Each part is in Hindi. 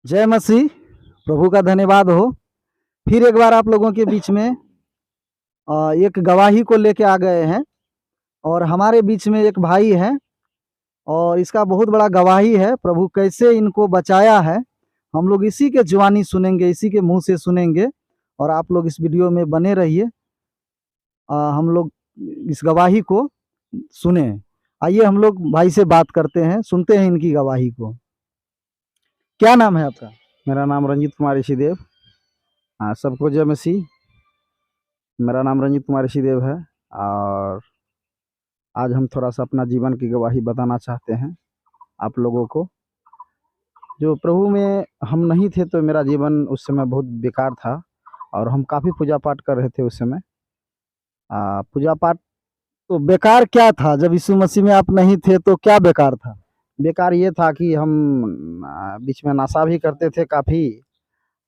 जय मसीह। प्रभु का धन्यवाद हो। फिर एक बार आप लोगों के बीच में एक गवाही को लेके आ गए हैं और हमारे बीच में एक भाई है और इसका बहुत बड़ा गवाही है, प्रभु कैसे इनको बचाया है। हम लोग इसी के जुबानी सुनेंगे, इसी के मुंह से सुनेंगे और आप लोग इस वीडियो में बने रहिए। हम लोग इस गवाही को सुने। आइए हम लोग भाई से बात करते हैं, सुनते हैं इनकी गवाही को। क्या नाम है आपका? मेरा नाम रंजीत कुमार ऋषिदेव। हाँ, सबको जय मसीह। मेरा नाम रंजीत कुमार ऋषिदेव है और आज हम थोड़ा सा अपना जीवन की गवाही बताना चाहते हैं आप लोगों को। जो प्रभु में हम नहीं थे तो मेरा जीवन उस समय बहुत बेकार था और हम काफ़ी पूजा पाठ कर रहे थे उस समय। पूजा पाठ तो बेकार क्या था? जब यीशु मसीह में आप नहीं थे तो क्या बेकार था? बेकार ये था कि हम बीच में नशा भी करते थे काफ़ी।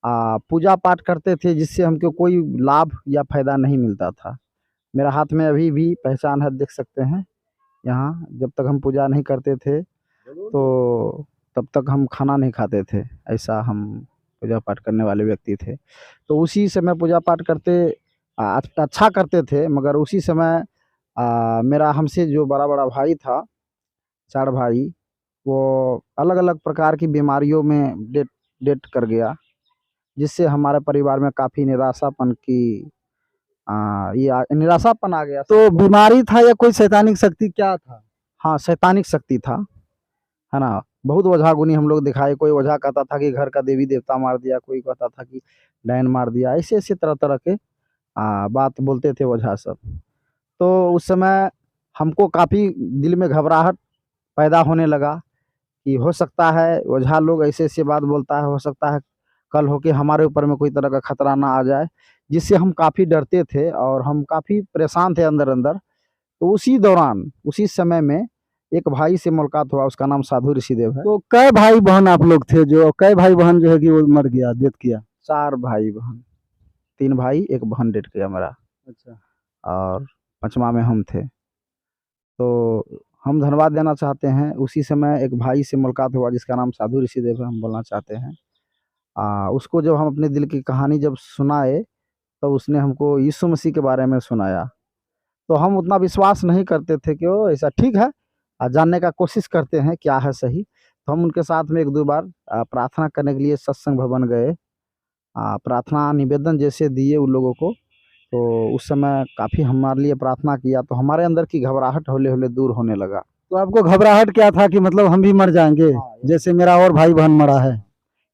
पूजा पाठ करते थे जिससे हमको कोई लाभ या फ़ायदा नहीं मिलता था। मेरा हाथ में अभी भी पहचान है, देख सकते हैं। यहाँ जब तक हम पूजा नहीं करते थे तो तब तक हम खाना नहीं खाते थे। ऐसा हम पूजा पाठ करने वाले व्यक्ति थे। तो उसी समय पूजा पाठ करते अच्छा करते थे, मगर उसी समय मेरा हमसे जो बड़ा बड़ा भाई था, 4 भाई, वो अलग अलग प्रकार की बीमारियों में डेट डेट कर गया, जिससे हमारे परिवार में काफ़ी निराशापन की निराशापन आ गया। तो बीमारी था या कोई शैतानिक शक्ति, क्या था? हाँ, शैतानिक शक्ति था, है ना। बहुत ओझा गुनी हम लोग दिखाए। कोई ओझा कहता था कि घर का देवी देवता मार दिया, कोई कहता था कि डायन मार दिया। ऐसे ऐसे तरह तरह के बात बोलते थे ओझा सब। तो उस समय हमको काफ़ी दिल में घबराहट पैदा होने लगा कि हो सकता है ओझा लोग ऐसे ऐसे बात बोलता है, हो सकता है कल होके हमारे ऊपर में कोई तरह का खतरा ना आ जाए, जिससे हम काफ़ी डरते थे और हम काफ़ी परेशान थे अंदर अंदर। तो उसी दौरान, उसी समय में एक भाई से मुलाकात हुआ, उसका नाम साधु ऋषिदेव है। तो कै भाई बहन आप लोग थे, जो कै भाई बहन जो है कि वो मर गया, डेथ किया? 4 भाई बहन, 3 भाई 1 बहन डेट किया मेरा, अच्छा। और 5वां में हम थे। तो हम धन्यवाद देना चाहते हैं। उसी समय एक भाई से मुलाकात हुआ जिसका नाम साधु ऋषिदेव है, हम बोलना चाहते हैं। उसको जब हम अपने दिल की कहानी जब सुनाए, तो उसने हमको यीशु मसीह के बारे में सुनाया। तो हम उतना विश्वास नहीं करते थे कि ओ ऐसा ठीक है, जानने का कोशिश करते हैं क्या है सही। तो हम उनके साथ में 1-2 बार प्रार्थना करने के लिए सत्संग भवन गए। प्रार्थना निवेदन जैसे दिए उन लोगों को, तो उस समय काफ़ी हमारे लिए प्रार्थना किया, तो हमारे अंदर की घबराहट हौले-हौले दूर होने लगा। तो आपको घबराहट क्या था कि मतलब हम भी मर जाएंगे हाँ, जैसे मेरा और भाई बहन मरा है?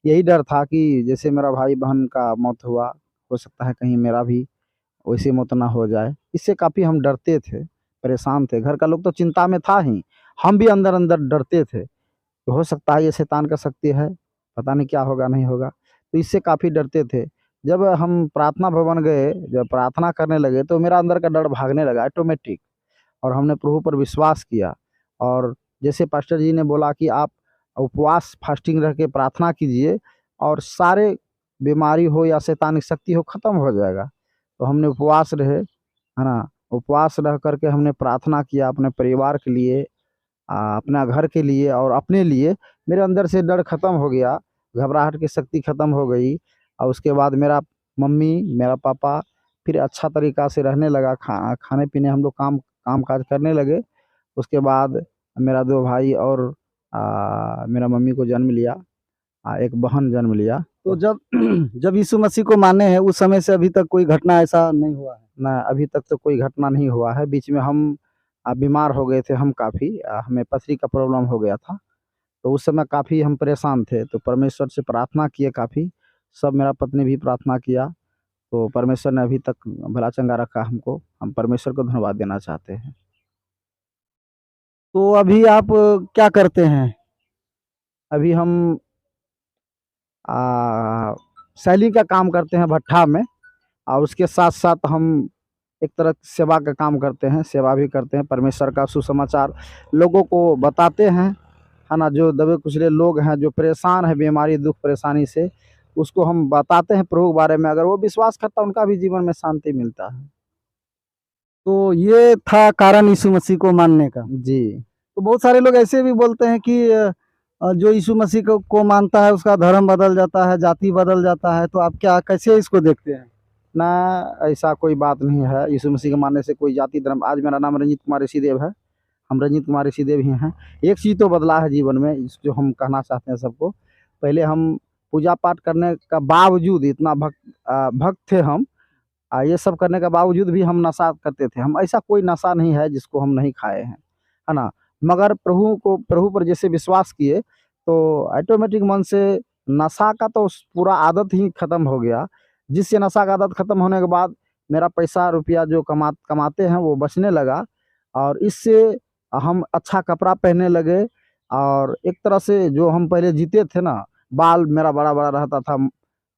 यही डर था कि जैसे मेरा भाई-बहन का मौत हुआ, हो सकता है कहीं मेरा भी वैसी मौत ना हो जाए। इससे काफ़ी हम डरते थे, परेशान थे। घर का लोग तो चिंता में था ही, हम भी अंदर-अंदर डरते थे कि हो सकता है ये शैतान का शक्ति है, पता नहीं क्या होगा, नहीं होगा। तो इससे काफ़ी डरते थे। जब हम प्रार्थना भवन गए, जब प्रार्थना करने लगे, तो मेरा अंदर का डर भागने लगा ऑटोमेटिक, और हमने प्रभु पर विश्वास किया। और जैसे पास्टर जी ने बोला कि आप उपवास फास्टिंग रह के प्रार्थना कीजिए और सारे बीमारी हो या शैतानिक शक्ति हो, ख़त्म हो जाएगा। तो हमने उपवास रहे, है ना। उपवास रह कर के हमने प्रार्थना किया अपने परिवार के लिए, अपना घर के लिए और अपने लिए। मेरे अंदर से डर ख़त्म हो गया, घबराहट की शक्ति ख़त्म हो गई। और उसके बाद मेरा मम्मी, मेरा पापा फिर अच्छा तरीक़ा से रहने लगा, खाने-पीने हम लोग काम-काज करने लगे। उसके बाद मेरा 2 भाई और मेरा मम्मी को जन्म लिया, एक बहन जन्म लिया। तो जब जब यीशु मसीह को माने हैं उस समय से अभी तक कोई घटना ऐसा नहीं हुआ है? ना, अभी तक तो कोई घटना नहीं हुआ है। बीच में हम बीमार हो गए थे, हम काफ़ी हमें पथरी का प्रॉब्लम हो गया था। तो उस समय काफ़ी हम परेशान थे, तो परमेश्वर से प्रार्थना किए काफ़ी, सब मेरा पत्नी भी प्रार्थना किया, तो परमेश्वर ने अभी तक भला चंगा रखा हमको। हम परमेश्वर को धन्यवाद देना चाहते हैं। तो अभी आप क्या करते हैं? अभी हम अ, सेलिंग का काम करते हैं भट्ठा में, और उसके साथ-साथ हम एक तरह की सेवा का काम करते हैं, सेवा भी करते हैं। परमेश्वर का सुसमाचार लोगों को बताते हैं, है ना। जो दबे-कुचले लोग हैं, जो परेशान हैं बीमारी, दुःख, परेशानी से, उसको हम बताते हैं प्रभु के बारे में। अगर वो विश्वास करता है, उनका भी जीवन में शांति मिलता है। तो ये था कारण यीशु मसीह को मानने का। जी। तो बहुत सारे लोग ऐसे भी बोलते हैं कि जो यीशु मसीह को मानता है उसका धर्म बदल जाता है, जाति बदल जाता है, तो आप क्या कैसे इसको देखते हैं? ना, ऐसा कोई बात नहीं है। यीशु मसीह के मानने से कोई जाति धर्म। आज मेरा नाम रंजीत कुमार ऋषिदेव है, हम रंजीत कुमार ऋषिदेव ही हैं। एक चीज़ तो बदला है जीवन में, जो हम कहना चाहते हैं सबको। पहले हम पूजा पाठ करने का बावजूद इतना भक्त थे हम, ये सब करने के बावजूद भी हम नशा करते थे। हम, ऐसा कोई नशा नहीं है जिसको हम नहीं खाए हैं, है ना। मगर प्रभु पर जैसे विश्वास किए तो ऑटोमेटिक मन से नशा का तो पूरा आदत ही खत्म हो गया। जिससे नशा का आदत खत्म होने के बाद मेरा पैसा रुपया जो कमाते हैं वो बचने लगा, और इससे हम अच्छा कपड़ा पहनने लगे। और एक तरह से जो हम पहले जीते थे ना, बाल मेरा बड़ा बड़ा रहता था,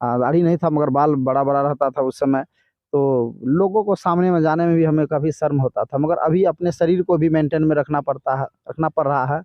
दाढ़ी नहीं था मगर बाल बड़ा बड़ा रहता था उस समय, तो लोगों को सामने में जाने में भी हमें काफ़ी शर्म होता था। मगर अभी अपने शरीर को भी मेंटेन में रखना पड़ रहा है,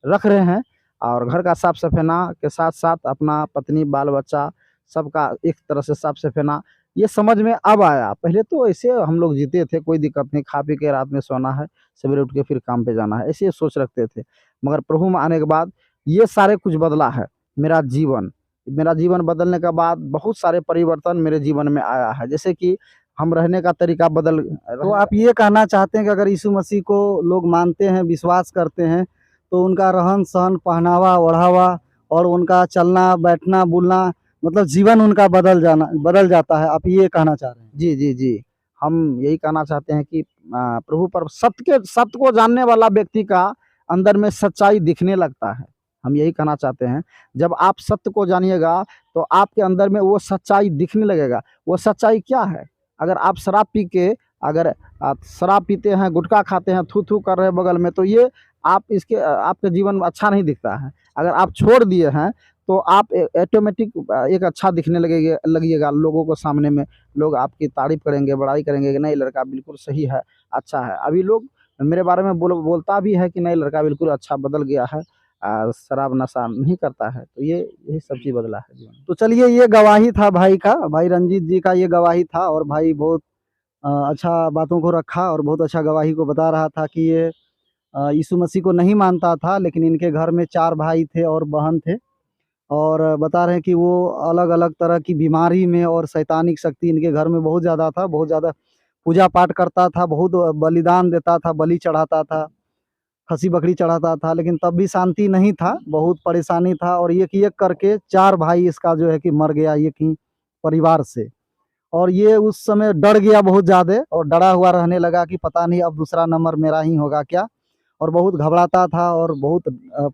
रख रहे हैं। और घर का साफ सफाना के साथ साथ अपना पत्नी बाल बच्चा सबका एक तरह से साफ सफाना, ये समझ में अब आया। पहले तो ऐसे हम लोग जीते थे, कोई दिक्कत नहीं, खा पी के रात में सोना है, सवेरे उठ के फिर काम पे जाना है, ऐसे सोच रखते थे। मगर प्रभु में आने के बाद ये सारे कुछ बदला है। मेरा जीवन बदलने के बाद बहुत सारे परिवर्तन मेरे जीवन में आया है। जैसे कि हम रहने का तरीका बदल। तो आप ये कहना चाहते हैं कि अगर यीशु मसीह को लोग मानते हैं, विश्वास करते हैं, तो उनका रहन-सहन, पहनावा, ओढ़ावा और उनका चलना, बैठना, बोलना, मतलब जीवन उनका बदल जाता है, आप ये कहना चाह रहे हैं? जी, जी, जी। हम यही कहना चाहते हैं कि प्रभु पर सत्य को जानने वाला व्यक्ति का अंदर में सच्चाई दिखने लगता है। हम यही कहना चाहते हैं, जब आप सत्य को जानिएगा तो आपके अंदर में वो सच्चाई दिखने लगेगा। वो सच्चाई क्या है? अगर आप शराब पी के अगर आप शराब पीते हैं, गुटखा खाते हैं, थू-थू कर रहे हैं बगल में, तो ये आपके जीवन में अच्छा नहीं दिखता है। अगर आप छोड़ दिए हैं तो आप ऑटोमेटिक एक अच्छा दिखने लगिएगा लोगों को सामने में। लोग आपकी तारीफ़ करेंगे, बड़ाई करेंगे कि नहीं लड़का बिल्कुल सही है, अच्छा है। अभी लोग मेरे बारे में बोलता भी है कि नहीं लड़का बिल्कुल अच्छा बदल गया है, शराब नशा नहीं करता है। तो यही सब चीज़ बदला है जीवन में। तो चलिए, ये गवाही था भाई का, भाई रंजीत जी का ये गवाही था, और भाई बहुत अच्छा बातों को रखा और बहुत अच्छा गवाही को बता रहा था कि ये यीशु मसीह को नहीं मानता था, लेकिन इनके घर में 4 भाई थे और बहन थे, और बता रहे हैं कि वो अलग-अलग तरह की बीमारी में और शैतानिक शक्ति इनके घर में बहुत ज़्यादा था, बहुत ज़्यादा पूजा-पाठ करता था, बहुत बलिदान देता था, बलि चढ़ाता था, खस्सी-बकरी चढ़ाता था, लेकिन तब भी शांति नहीं था, बहुत परेशानी था, और एक-एक करके 4 भाई इसका जो है कि मर गया एक ही परिवार से। और ये उस समय डर गया बहुत ज़्यादा, और डरा हुआ रहने लगा कि पता नहीं अब दूसरा नंबर मेरा ही होगा क्या? और बहुत घबराता था, और बहुत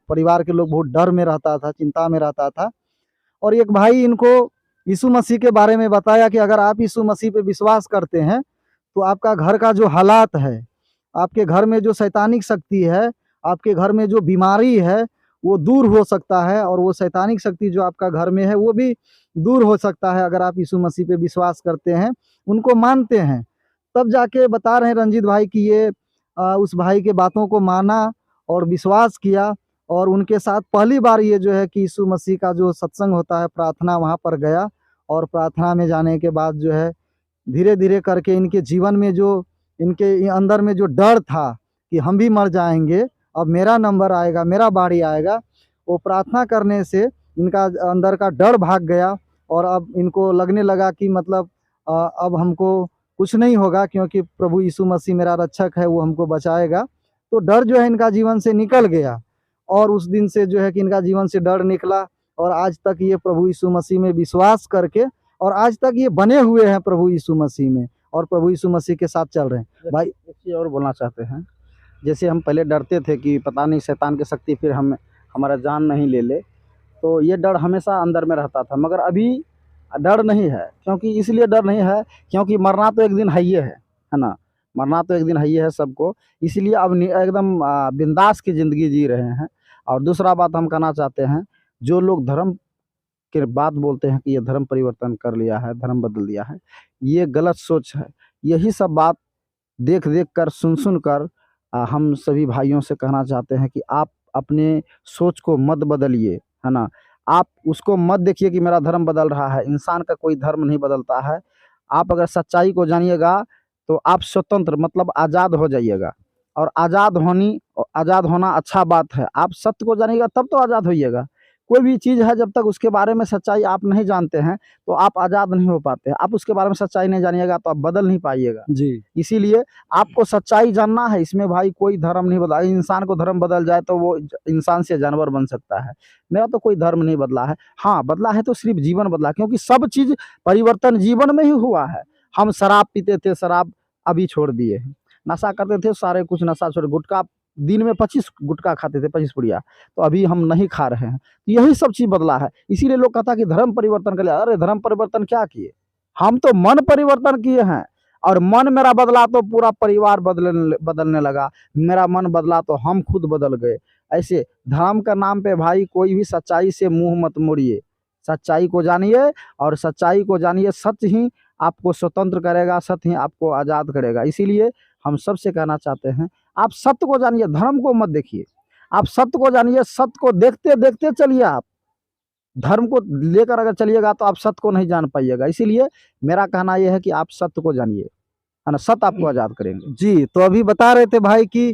परिवार के लोग बहुत डर में रहता था, चिंता में रहता था। और एक भाई इनको यीशु मसीह के बारे में बताया कि अगर आप यीशु मसीह पे विश्वास करते हैं, तो आपका घर का जो हालात है, आपके घर में जो शैतानिक शक्ति है, आपके घर में जो बीमारी है, वो दूर हो सकता है, और वो शैतानिक शक्ति जो आपका घर में है, वो भी दूर हो सकता है अगर आप यीशु मसीह पे विश्वास करते हैं, उनको मानते हैं। तब जाके बता रहे हैं रंजीत भाई कि ये उस भाई के बातों को माना और विश्वास किया, और उनके साथ पहली बार ये जो है कि यीशु मसीह का जो सत्संग होता है, प्रार्थना, वहाँ पर गया, और प्रार्थना में जाने के बाद जो है धीरे-धीरे करके इनके जीवन में जो इनके अंदर में जो डर था कि हम भी मर जाएँगे, अब मेरा नंबर आएगा, मेरा बारी आएगा, वो प्रार्थना करने से इनका अंदर का डर भाग गया, और अब इनको लगने लगा कि मतलब अब हमको कुछ नहीं होगा, क्योंकि प्रभु यीशु मसीह मेरा रक्षक है, वो हमको बचाएगा। तो डर जो है इनका जीवन से निकल गया, और उस दिन से जो है कि इनका जीवन से डर निकला, और आज तक ये प्रभु यीशु मसीह में विश्वास करके, और आज तक ये बने हुए हैं प्रभु यीशु मसीह में, और प्रभु यीशु मसीह के साथ चल रहे हैं। भाई एक चीज़ और बोलना चाहते हैं, जैसे हम पहले डरते थे कि पता नहीं शैतान की शक्ति फिर हमारा जान नहीं ले ले, तो ये डर हमेशा अंदर में रहता था। मगर अभी डर नहीं है, क्योंकि इसलिए डर नहीं है क्योंकि मरना तो एक दिन है ही है ना? मरना तो एक दिन है ही है सबको, इसलिए अब एकदम बिंदास की ज़िंदगी जी रहे हैं। और दूसरा बात हम कहना चाहते हैं, जो लोग धर्म के बात बोलते हैं कि ये धर्म परिवर्तन कर लिया है, धर्म बदल दिया है, ये गलत सोच है। यही सब बात देख कर, सुन कर हम सभी भाइयों से कहना चाहते हैं कि आप अपने सोच को मत बदलिए, है ना? आप उसको मत देखिए कि मेरा धर्म बदल रहा है, इंसान का कोई धर्म नहीं बदलता है। आप अगर सच्चाई को जानिएगा, तो आप स्वतंत्र मतलब आज़ाद हो जाइएगा। और आज़ाद होना अच्छा बात है। आप सत्य को जानिएगा तब तो आज़ाद होइएगा। कोई भी चीज़ है जब तक उसके बारे में सच्चाई आप नहीं जानते हैं तो आप आज़ाद नहीं हो पाते। आप उसके बारे में सच्चाई नहीं जानिएगा तो आप बदल नहीं पाइएगा। जी इसीलिए आपको सच्चाई जानना है। इसमें भाई कोई धर्म नहीं बदला। इंसान को धर्म बदल जाए तो वो इंसान से जानवर बन सकता है। मेरा तो कोई धर्म नहीं बदला है। हाँ, बदला है तो सिर्फ जीवन बदला, क्योंकि सब चीज़ परिवर्तन जीवन में ही हुआ है। हम शराब पीते थे, शराब अभी छोड़ दिए हैं। नशा करते थे, सारे कुछ नशा छोड़, गुटखा दिन में 25 गुटखा खाते थे, 25 पुड़िया, तो अभी हम नहीं खा रहे हैं। यही सब चीज़ बदला है। इसीलिए लोग कहता है कि धर्म परिवर्तन कर लिया। अरे धर्म परिवर्तन क्या किए? हम तो मन परिवर्तन किए हैं। और मन मेरा बदला तो पूरा परिवार बदलने लगा। मेरा मन बदला तो हम खुद बदल गए। ऐसे धर्म का नाम पे भाई कोई भी सच्चाई से मुंह मत मोड़िए। सच्चाई को जानिए और सच्चाई को जानिए। सत्य ही आपको स्वतंत्र करेगा, सत्य ही आपको आज़ाद करेगा। इसीलिए हम सबसे कहना चाहते हैं, आप सत्य को जानिए, धर्म को मत देखिए। आप सत्य को जानिए, सत्य को देखते देखते चलिए। आप धर्म को लेकर अगर चलिएगा तो आप सत्य को नहीं जान पाइएगा। इसीलिए मेरा कहना यह है कि आप सत्य को जानिए, है ना। सत्य आपको आज़ाद करेंगे। जी, तो अभी बता रहे थे भाई कि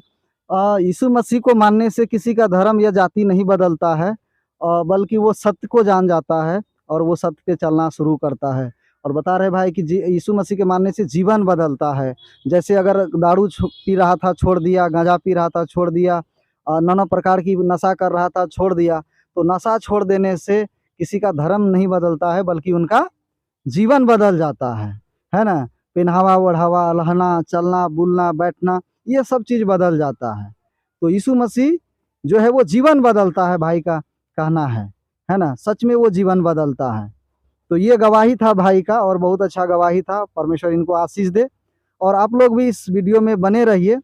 यीशु मसीह को मानने से किसी का धर्म या जाति नहीं बदलता है, बल्कि वो सत्य को जान जाता है और वो सत्य पे चलना शुरू करता है। और बता रहे भाई कि यीशु मसीह के मानने से जीवन बदलता है। जैसे अगर दारू पी रहा था, छोड़ दिया, गांजा पी रहा था, छोड़ दिया, नाना प्रकार की नशा कर रहा था, छोड़ दिया, तो नशा छोड़ देने से किसी का धर्म नहीं बदलता है, बल्कि उनका जीवन बदल जाता है ना। पहनावा ओढ़ावा, रहना, चलना, बोलना, बैठना, ये सब चीज़ बदल जाता है। तो यीशु मसीह जो है वो जीवन बदलता है, भाई का कहना है ना। सच में वो जीवन बदलता है। तो ये गवाही था भाई का, और बहुत अच्छा गवाही था। परमेश्वर इनको आशीष दे। और आप लोग भी इस वीडियो में बने रहिए,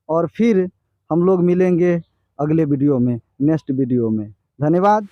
और फिर हम लोग मिलेंगे अगले वीडियो में, नेक्स्ट वीडियो में। धन्यवाद।